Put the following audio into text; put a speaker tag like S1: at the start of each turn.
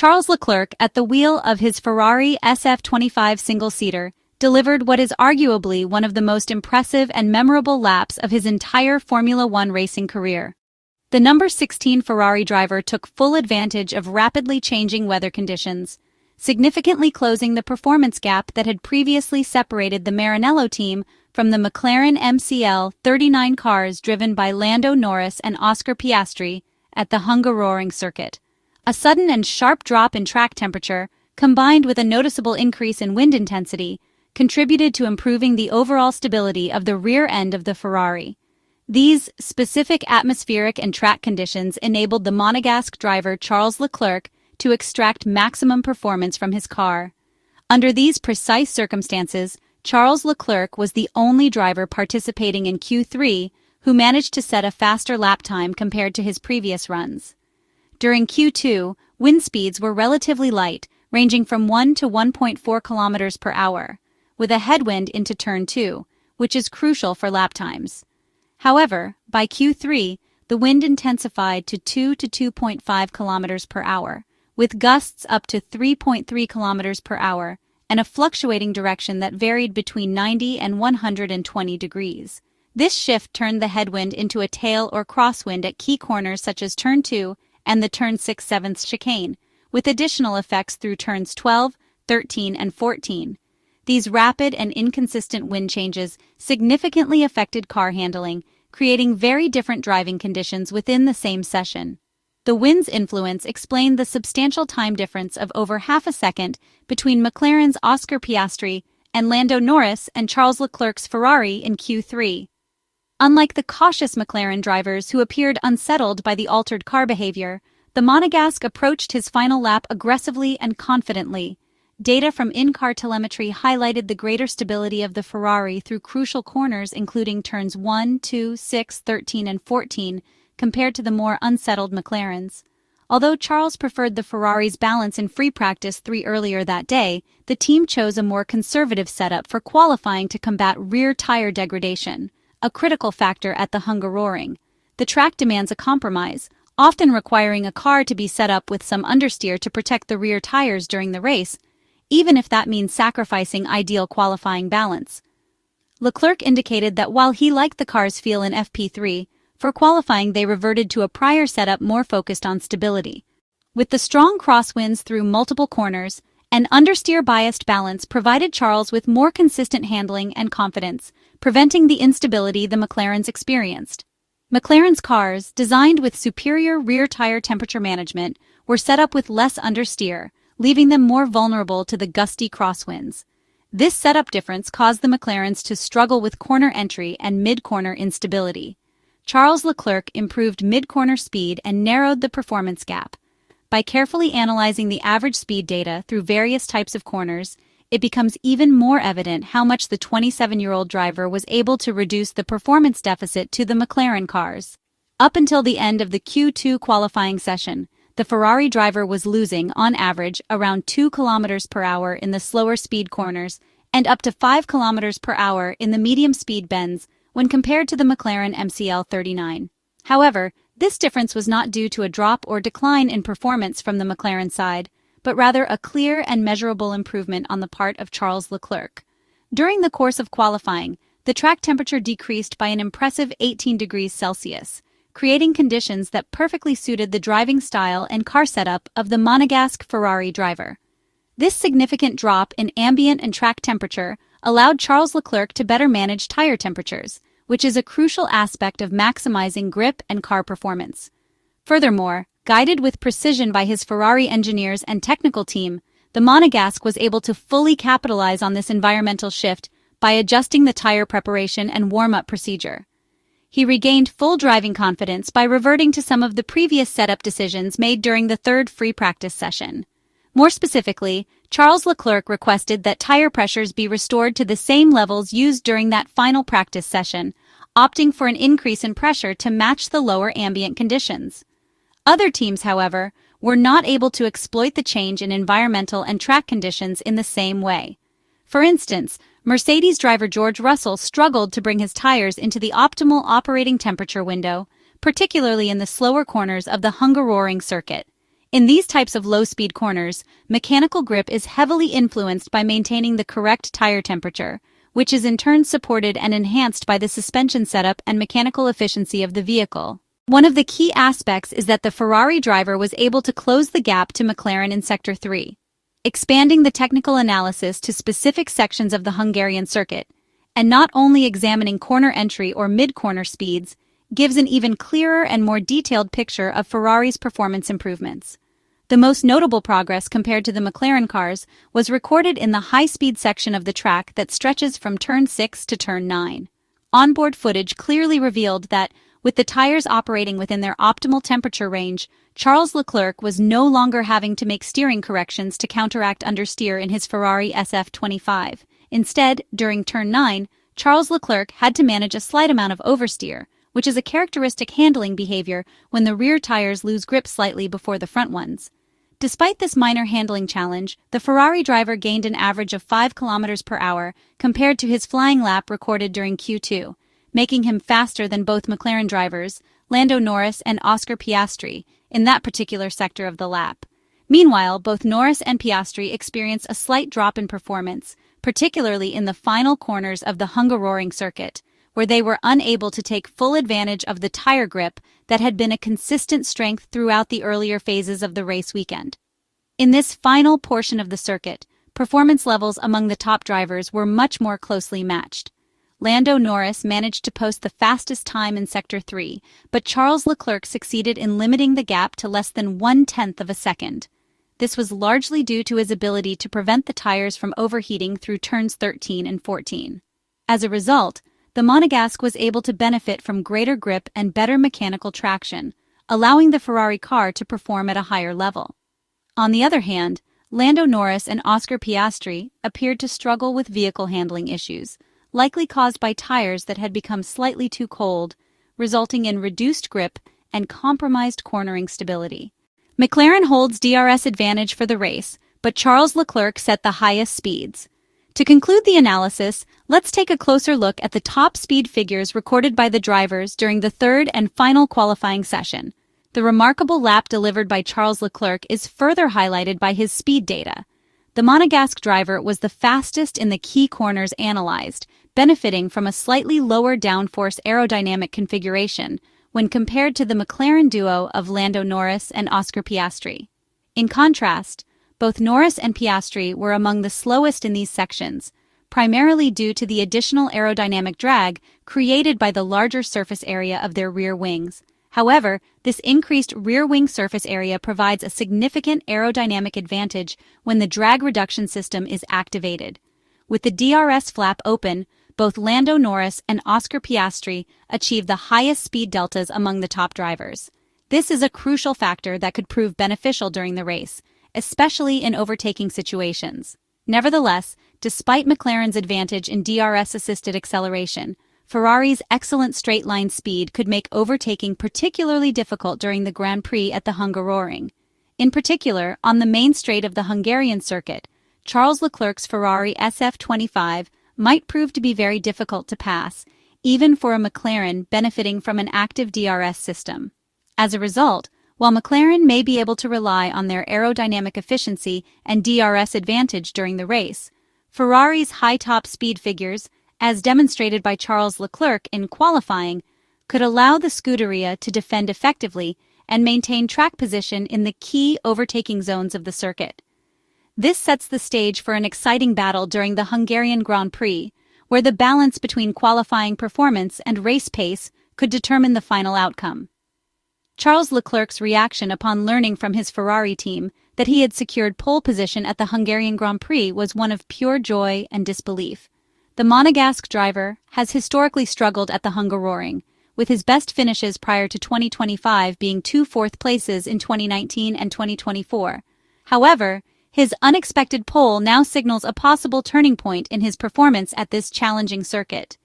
S1: Charles Leclerc, at the wheel of his Ferrari SF25 single-seater, delivered what is arguably one of the most impressive and memorable laps of his entire Formula One racing career. The number 16 Ferrari driver took full advantage of rapidly changing weather conditions, significantly closing the performance gap that had previously separated the Maranello team from the McLaren MCL39 cars driven by Lando Norris and Oscar Piastri at the Hungaroring circuit. A sudden and sharp drop in track temperature, combined with a noticeable increase in wind intensity, contributed to improving the overall stability of the rear end of the Ferrari. These specific atmospheric and track conditions enabled the Monegasque driver Charles Leclerc to extract maximum performance from his car. Under these precise circumstances, Charles Leclerc was the only driver participating in Q3 who managed to set a faster lap time compared to his previous runs. During Q2, wind speeds were relatively light, ranging from 1 to 1.4 kilometers per hour, with a headwind into Turn 2, which is crucial for lap times. However, by Q3, the wind intensified to 2 to 2.5 kilometers per hour, with gusts up to 3.3 kilometers per hour and a fluctuating direction that varied between 90 and 120 degrees. This shift turned the headwind into a tail or crosswind at key corners such as Turn 2 and the Turn 6/7 chicane, with additional effects through Turns 12, 13, and 14. These rapid and inconsistent wind changes significantly affected car handling, creating very different driving conditions within the same session. The wind's influence explained the substantial time difference of over half a second between McLaren's Oscar Piastri and Lando Norris and Charles Leclerc's Ferrari in Q3. Unlike the cautious McLaren drivers who appeared unsettled by the altered car behavior, the Monegasque approached his final lap aggressively and confidently. Data from in-car telemetry highlighted the greater stability of the Ferrari through crucial corners including turns 1, 2, 6, 13, and 14, compared to the more unsettled McLarens. Although Charles preferred the Ferrari's balance in free practice 3 earlier that day, the team chose a more conservative setup for qualifying to combat rear tire degradation, a critical factor at the Hungaroring. The track demands a compromise, often requiring a car to be set up with some understeer to protect the rear tires during the race, even if that means sacrificing ideal qualifying balance. Leclerc indicated that while he liked the car's feel in FP3, for qualifying they reverted to a prior setup more focused on stability. With the strong crosswinds through multiple corners, an understeer-biased balance provided Charles with more consistent handling and confidence, preventing the instability the McLarens experienced. McLaren's cars, designed with superior rear tire temperature management, were set up with less understeer, leaving them more vulnerable to the gusty crosswinds. This setup difference caused the McLarens to struggle with corner entry and mid-corner instability. Charles Leclerc improved mid-corner speed and narrowed the performance gap. By carefully analyzing the average speed data through various types of corners, it becomes even more evident how much the 27-year-old driver was able to reduce the performance deficit to the McLaren cars. Up until the end of the Q2 qualifying session, the Ferrari driver was losing, on average, around 2 kilometers per hour in the slower speed corners and up to 5 kilometers per hour in the medium speed bends when compared to the McLaren MCL39. However, this difference was not due to a drop or decline in performance from the McLaren side, but rather a clear and measurable improvement on the part of Charles Leclerc. During the course of qualifying, the track temperature decreased by an impressive 18 degrees Celsius, creating conditions that perfectly suited the driving style and car setup of the Monegasque Ferrari driver. This significant drop in ambient and track temperature allowed Charles Leclerc to better manage tire temperatures, which is a crucial aspect of maximizing grip and car performance. Furthermore, guided with precision by his Ferrari engineers and technical team, the Monegasque was able to fully capitalize on this environmental shift by adjusting the tire preparation and warm-up procedure. He regained full driving confidence by reverting to some of the previous setup decisions made during the third free practice session. More specifically, Charles Leclerc requested that tire pressures be restored to the same levels used during that final practice session, opting for an increase in pressure to match the lower ambient conditions. Other teams, however, were not able to exploit the change in environmental and track conditions in the same way. For instance, Mercedes driver George Russell struggled to bring his tires into the optimal operating temperature window, particularly in the slower corners of the Hungaroring circuit. In these types of low-speed corners, mechanical grip is heavily influenced by maintaining the correct tire temperature, which is in turn supported and enhanced by the suspension setup and mechanical efficiency of the vehicle. One of the key aspects is that the Ferrari driver was able to close the gap to McLaren in Sector 3, expanding the technical analysis to specific sections of the Hungarian circuit, and not only examining corner entry or mid-corner speeds, gives an even clearer and more detailed picture of Ferrari's performance improvements. The most notable progress compared to the McLaren cars was recorded in the high-speed section of the track that stretches from Turn 6 to Turn 9. Onboard footage clearly revealed that, with the tires operating within their optimal temperature range, Charles Leclerc was no longer having to make steering corrections to counteract understeer in his Ferrari SF25. Instead, during Turn 9, Charles Leclerc had to manage a slight amount of oversteer, which is a characteristic handling behavior when the rear tires lose grip slightly before the front ones. Despite this minor handling challenge, the Ferrari driver gained an average of 5 km per hour compared to his flying lap recorded during Q2, making him faster than both McLaren drivers, Lando Norris and Oscar Piastri, in that particular sector of the lap. Meanwhile, both Norris and Piastri experienced a slight drop in performance, particularly in the final corners of the Hungaroring circuit, where they were unable to take full advantage of the tire grip that had been a consistent strength throughout the earlier phases of the race weekend. In this final portion of the circuit, performance levels among the top drivers were much more closely matched. Lando Norris managed to post the fastest time in Sector 3, but Charles Leclerc succeeded in limiting the gap to less than 1/10 of a second. This was largely due to his ability to prevent the tires from overheating through turns 13 and 14. As a result, the Monegasque was able to benefit from greater grip and better mechanical traction, allowing the Ferrari car to perform at a higher level. On the other hand, Lando Norris and Oscar Piastri appeared to struggle with vehicle handling issues, likely caused by tires that had become slightly too cold, resulting in reduced grip and compromised cornering stability. McLaren holds DRS advantage for the race, but Charles Leclerc set the highest speeds. To conclude the analysis, let's take a closer look at the top speed figures recorded by the drivers during the third and final qualifying session. The remarkable lap delivered by Charles Leclerc is further highlighted by his speed data. The Monegasque driver was the fastest in the key corners analyzed, benefiting from a slightly lower downforce aerodynamic configuration when compared to the McLaren duo of Lando Norris and Oscar Piastri. In contrast, both Norris and Piastri were among the slowest in these sections, primarily due to the additional aerodynamic drag created by the larger surface area of their rear wings. However, this increased rear wing surface area provides a significant aerodynamic advantage when the drag reduction system is activated. With the DRS flap open, both Lando Norris and Oscar Piastri achieved the highest speed deltas among the top drivers. This is a crucial factor that could prove beneficial during the race, especially in overtaking situations. Nevertheless, despite McLaren's advantage in DRS-assisted acceleration, Ferrari's excellent straight-line speed could make overtaking particularly difficult during the Grand Prix at the Hungaroring. In particular, on the main straight of the Hungarian circuit, Charles Leclerc's Ferrari SF25 might prove to be very difficult to pass, even for a McLaren benefiting from an active DRS system. As a result, while McLaren may be able to rely on their aerodynamic efficiency and DRS advantage during the race, Ferrari's high top speed figures, as demonstrated by Charles Leclerc in qualifying, could allow the Scuderia to defend effectively and maintain track position in the key overtaking zones of the circuit. This sets the stage for an exciting battle during the Hungarian Grand Prix, where the balance between qualifying performance and race pace could determine the final outcome. Charles Leclerc's reaction upon learning from his Ferrari team that he had secured pole position at the Hungarian Grand Prix was one of pure joy and disbelief. The Monegasque driver has historically struggled at the Hungaroring, with his best finishes prior to 2025 being 2 fourth places in 2019 and 2024. However, his unexpected pole now signals a possible turning point in his performance at this challenging circuit.